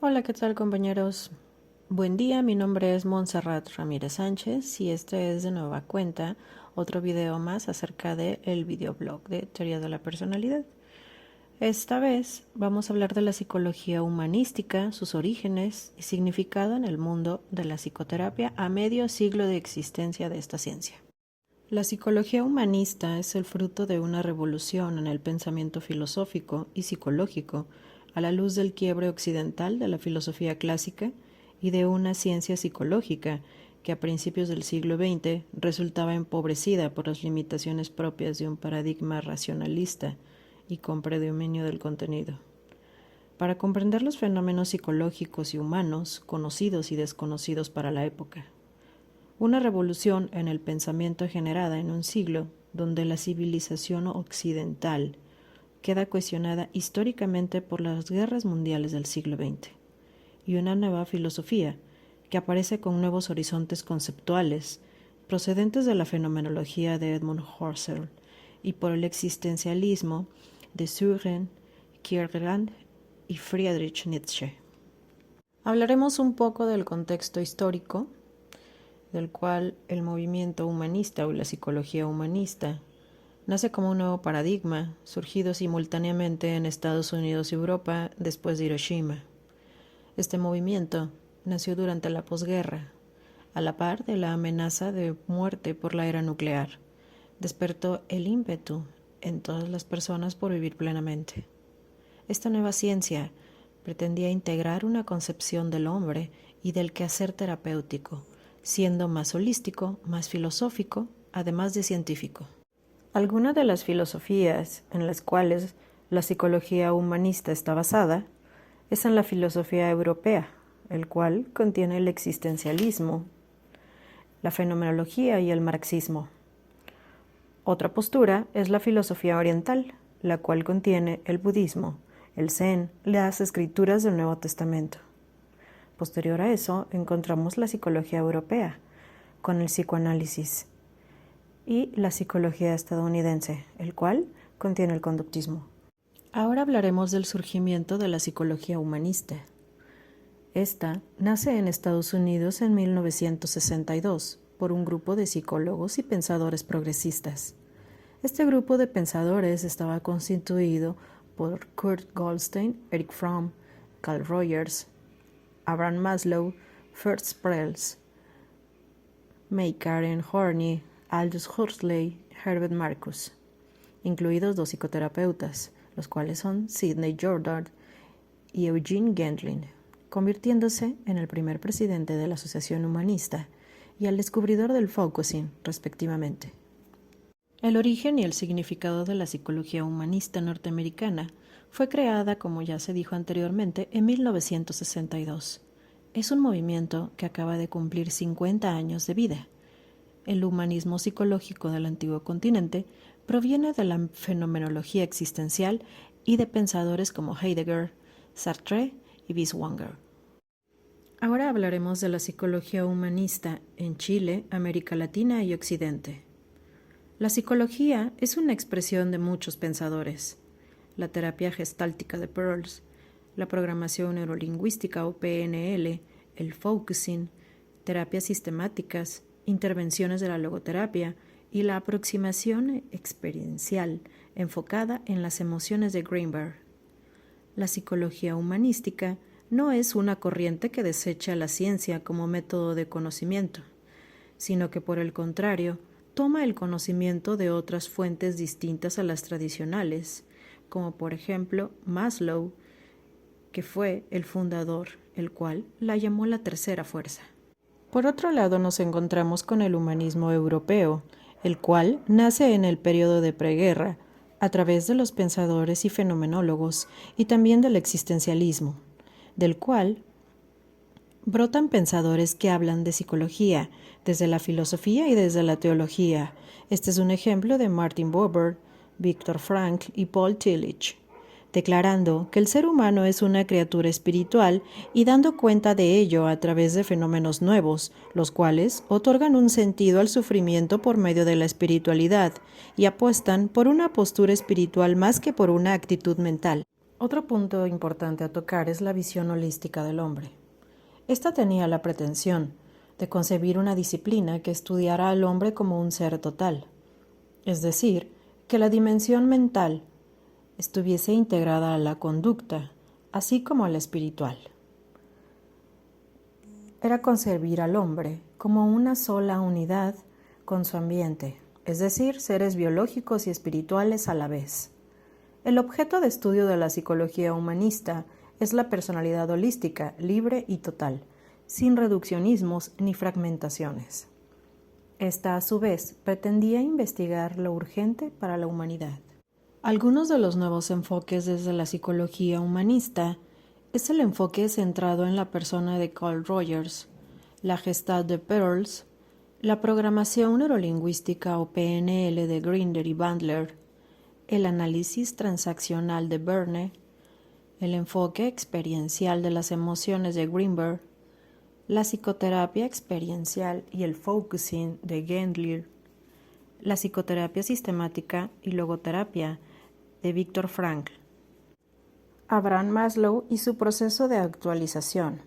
Hola, ¿qué tal compañeros? Buen día, mi nombre es Montserrat Ramírez Sánchez y este es de nueva cuenta otro video más acerca del videoblog de Teoría de la Personalidad. Esta vez vamos a hablar de la psicología humanística, sus orígenes y significado en el mundo de la psicoterapia a medio siglo de existencia de esta ciencia. La psicología humanista es el fruto de una revolución en el pensamiento filosófico y psicológico a la luz del quiebre occidental de la filosofía clásica y de una ciencia psicológica que a principios del siglo XX resultaba empobrecida por las limitaciones propias de un paradigma racionalista y con predominio del contenido. Para comprender los fenómenos psicológicos y humanos, conocidos y desconocidos para la época. Una revolución en el pensamiento generada en un siglo donde la civilización occidental queda cuestionada históricamente por las guerras mundiales del siglo XX, y una nueva filosofía que aparece con nuevos horizontes conceptuales procedentes de la fenomenología de Edmund Husserl y por el existencialismo de Søren Kierkegaard y Friedrich Nietzsche. Hablaremos un poco del contexto histórico, del cual el movimiento humanista o la psicología humanista nace como un nuevo paradigma, surgido simultáneamente en Estados Unidos y Europa después de Hiroshima. Este movimiento nació durante la posguerra, a la par de la amenaza de muerte por la era nuclear. Despertó el ímpetu en todas las personas por vivir plenamente. Esta nueva ciencia pretendía integrar una concepción del hombre y del quehacer terapéutico, siendo más holístico, más filosófico, además de científico. Algunas de las filosofías en las cuales la psicología humanista está basada es en la filosofía europea, el cual contiene el existencialismo, la fenomenología y el marxismo. Otra postura es la filosofía oriental, la cual contiene el budismo, el zen, las escrituras del Nuevo Testamento. Posterior a eso encontramos la psicología europea, con el psicoanálisis, y la psicología estadounidense, el cual contiene el conductismo. Ahora hablaremos del surgimiento de la psicología humanista. Esta nace en Estados Unidos en 1962 por un grupo de psicólogos y pensadores progresistas. Este grupo de pensadores estaba constituido por Kurt Goldstein, Eric Fromm, Carl Rogers, Abraham Maslow, Fritz Perls, May Karen Horney, Aldous Huxley, Herbert Marcuse, incluidos dos psicoterapeutas, los cuales son Sidney Journal y Eugene Gendlin, convirtiéndose en el primer presidente de la Asociación Humanista y el descubridor del focusing, respectivamente. El origen y el significado de la psicología humanista norteamericana fue creada, como ya se dijo anteriormente, en 1962. Es un movimiento que acaba de cumplir 50 años de vida. El humanismo psicológico del antiguo continente proviene de la fenomenología existencial y de pensadores como Heidegger, Sartre y Binswanger. Ahora hablaremos de la psicología humanista en Chile, América Latina y Occidente. La psicología es una expresión de muchos pensadores. La terapia gestáltica de Perls, la programación neurolingüística o PNL, el focusing, terapias sistemáticas, intervenciones de la logoterapia y la aproximación experiencial enfocada en las emociones de Greenberg. La psicología humanística no es una corriente que desecha la ciencia como método de conocimiento, sino que por el contrario, toma el conocimiento de otras fuentes distintas a las tradicionales, como por ejemplo Maslow, que fue el fundador, el cual la llamó la tercera fuerza. Por otro lado nos encontramos con el humanismo europeo, el cual nace en el periodo de preguerra, a través de los pensadores y fenomenólogos y también del existencialismo, del cual brotan pensadores que hablan de psicología, desde la filosofía y desde la teología. Este es un ejemplo de Martin Buber, Viktor Frankl y Paul Tillich, declarando que el ser humano es una criatura espiritual y dando cuenta de ello a través de fenómenos nuevos, los cuales otorgan un sentido al sufrimiento por medio de la espiritualidad y apuestan por una postura espiritual más que por una actitud mental. Otro punto importante a tocar es la visión holística del hombre. Esta tenía la pretensión de concebir una disciplina que estudiara al hombre como un ser total, es decir, que la dimensión mental estuviese integrada a la conducta, así como a la espiritual. Era concebir al hombre como una sola unidad con su ambiente, es decir, seres biológicos y espirituales a la vez. El objeto de estudio de la psicología humanista es la personalidad holística, libre y total, sin reduccionismos ni fragmentaciones. Esta, a su vez, pretendía investigar lo urgente para la humanidad. Algunos de los nuevos enfoques desde la psicología humanista es el enfoque centrado en la persona de Carl Rogers, la Gestalt de Perls, la programación neurolingüística o PNL de Grinder y Bandler, el análisis transaccional de Verne, el enfoque experiencial de las emociones de Greenberg, la psicoterapia experiencial y el focusing de Gendler, la psicoterapia sistemática y logoterapia de Viktor Frankl, Abraham Maslow y su proceso de actualización.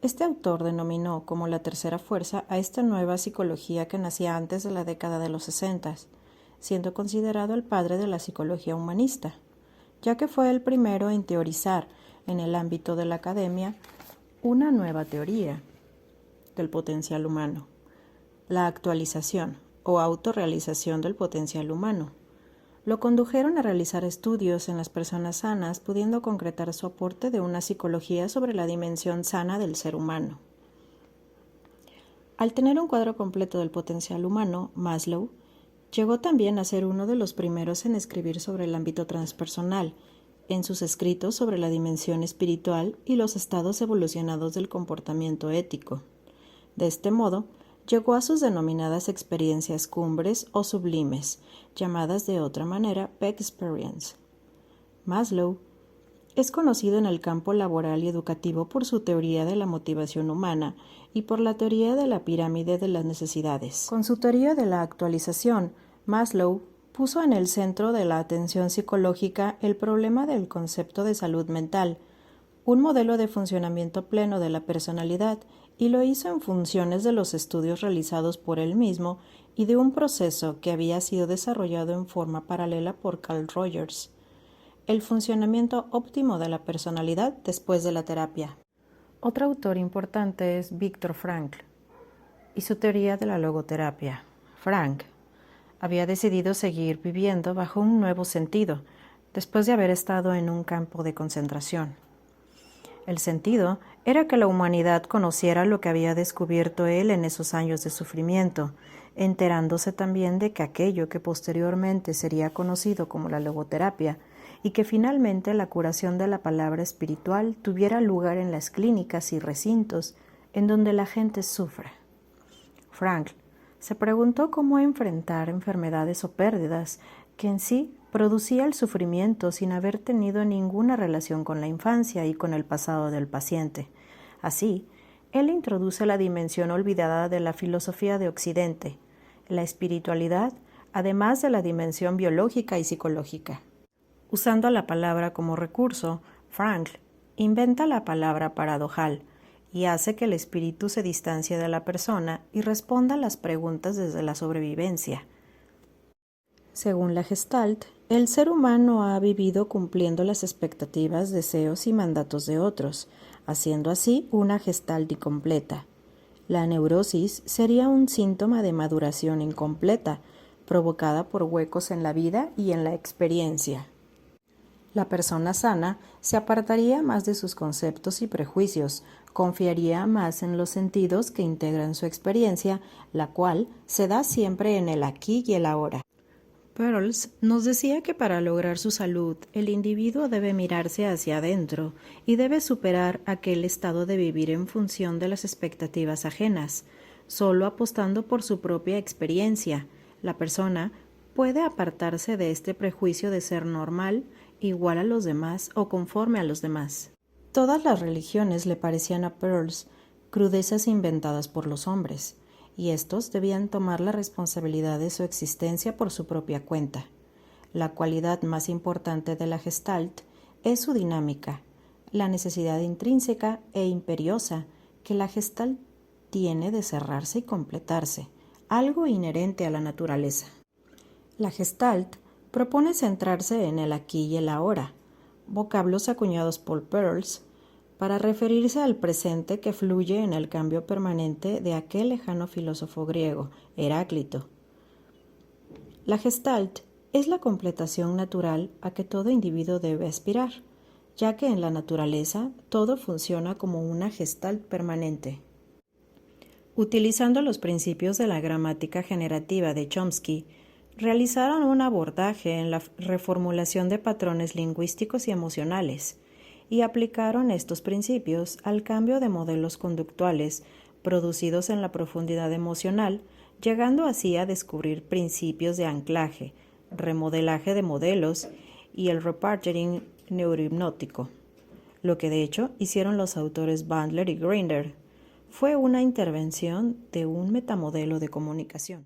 Este autor denominó como la tercera fuerza a esta nueva psicología que nacía antes de la década de los 60, siendo considerado el padre de la psicología humanista, ya que fue el primero en teorizar en el ámbito de la academia una nueva teoría del potencial humano, la actualización o autorrealización del potencial humano. Lo condujeron a realizar estudios en las personas sanas, pudiendo concretar su aporte de una psicología sobre la dimensión sana del ser humano. Al tener un cuadro completo del potencial humano, Maslow llegó también a ser uno de los primeros en escribir sobre el ámbito transpersonal, en sus escritos sobre la dimensión espiritual y los estados evolucionados del comportamiento ético. De este modo, llegó a sus denominadas experiencias cumbres o sublimes, llamadas de otra manera Peak Experience. Maslow es conocido en el campo laboral y educativo por su teoría de la motivación humana y por la teoría de la pirámide de las necesidades. Con su teoría de la actualización, Maslow puso en el centro de la atención psicológica el problema del concepto de salud mental, un modelo de funcionamiento pleno de la personalidad, y lo hizo en funciones de los estudios realizados por él mismo y de un proceso que había sido desarrollado en forma paralela por Carl Rogers, el funcionamiento óptimo de la personalidad después de la terapia. Otro autor importante es Viktor Frankl y su teoría de la logoterapia. Frankl había decidido seguir viviendo bajo un nuevo sentido, después de haber estado en un campo de concentración. El sentido era que la humanidad conociera lo que había descubierto él en esos años de sufrimiento, enterándose también de que aquello que posteriormente sería conocido como la logoterapia, y que finalmente la curación de la palabra espiritual tuviera lugar en las clínicas y recintos en donde la gente sufre. Frankl se preguntó cómo enfrentar enfermedades o pérdidas que en sí producía el sufrimiento sin haber tenido ninguna relación con la infancia y con el pasado del paciente. Así, él introduce la dimensión olvidada de la filosofía de Occidente, la espiritualidad, además de la dimensión biológica y psicológica. Usando la palabra como recurso, Frankl inventa la palabra paradojal y hace que el espíritu se distancie de la persona y responda a las preguntas desde la sobrevivencia. Según la Gestalt, el ser humano ha vivido cumpliendo las expectativas, deseos y mandatos de otros, haciendo así una Gestalt incompleta. La neurosis sería un síntoma de maduración incompleta, provocada por huecos en la vida y en la experiencia. La persona sana se apartaría más de sus conceptos y prejuicios, confiaría más en los sentidos que integran su experiencia, la cual se da siempre en el aquí y el ahora. Perls nos decía que para lograr su salud, el individuo debe mirarse hacia adentro y debe superar aquel estado de vivir en función de las expectativas ajenas. Solo apostando por su propia experiencia, la persona puede apartarse de este prejuicio de ser normal, igual a los demás o conforme a los demás. Todas las religiones le parecían a Perls crudezas inventadas por los hombres, y estos debían tomar la responsabilidad de su existencia por su propia cuenta. La cualidad más importante de la Gestalt es su dinámica, la necesidad intrínseca e imperiosa que la Gestalt tiene de cerrarse y completarse, algo inherente a la naturaleza. La Gestalt propone centrarse en el aquí y el ahora, vocablos acuñados por Peirce para referirse al presente que fluye en el cambio permanente de aquel lejano filósofo griego, Heráclito. La Gestalt es la completación natural a que todo individuo debe aspirar, ya que en la naturaleza todo funciona como una Gestalt permanente. Utilizando los principios de la gramática generativa de Chomsky, realizaron un abordaje en la reformulación de patrones lingüísticos y emocionales, y aplicaron estos principios al cambio de modelos conductuales producidos en la profundidad emocional, llegando así a descubrir principios de anclaje, remodelaje de modelos y el repartering neurohipnótico. Lo que de hecho hicieron los autores Bandler y Grinder fue una intervención de un metamodelo de comunicación.